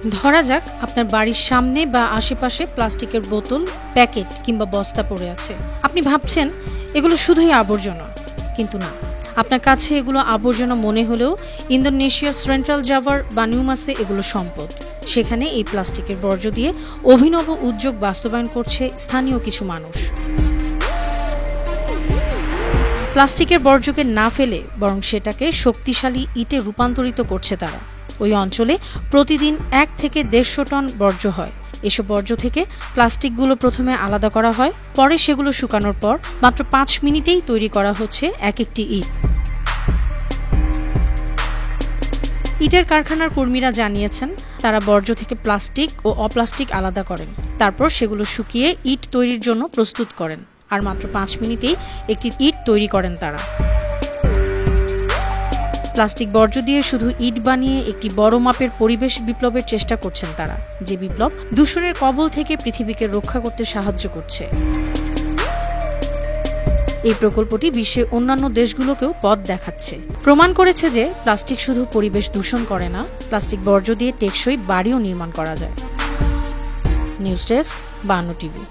ধরা যাক আপনার বাড়ির সামনে বা আশেপাশে প্লাস্টিকের বোতল, প্যাকেট কিংবা বস্তা পড়ে আছে। আপনি ভাবছেন এগুলো শুধুই আবর্জনা, কিন্তু না। আপনার কাছে এগুলো আবর্জনা মনে হলেও ইন্দোনেশিয়ার সেন্ট্রাল জাভার বানুমাসে এগুলো সম্পদ। সেখানে এই প্লাস্টিকের বর্জ্য দিয়ে অভিনব উদ্যোগ বাস্তবায়ন করছে স্থানীয় কিছু মানুষ। প্লাস্টিকের বর্জ্যকে না ফেলে বরং সেটাকে শক্তিশালী ইটে রূপান্তরিত করছে তারা। ওই অঞ্চলে প্রতিদিন 1 থেকে 150 টন বর্জ্য হয়। এসব বর্জ্য থেকে প্লাস্টিকগুলো প্রথমে আলাদা করা হয়, পরে সেগুলো শুকানোর পর মাত্র 5 মিনিটেই তৈরি করা হচ্ছে এক একটি ইট। ইটের কারখানার কর্মীরা জানিয়েছেন তারা বর্জ্য থেকে প্লাস্টিক ও অপ্লাস্টিক আলাদা করেন, তারপর সেগুলো শুকিয়ে ইট তৈরির জন্য প্রস্তুত করেন, আর মাত্র 5 মিনিটেই একটি ইট তৈরি করেন তারা। প্লাস্টিক বর্জ্য দিয়ে শুধু ইট বানিয়ে একটি বড় মাপের পরিবেশ বিপ্লবের চেষ্টা করছেন তারা, যে বিপ্লব দূষণের কবল থেকে পৃথিবীকে রক্ষা করতে সাহায্য করছে। এই প্রকল্পটি বিশ্বের অন্যান্য দেশগুলোকেও পথ দেখাচ্ছে, প্রমাণ করেছে যে প্লাস্টিক শুধু পরিবেশ দূষণ করে না, প্লাস্টিক বর্জ্য দিয়ে টেকসই বাড়িও নির্মাণ করা যায়। News desk, 52 TV.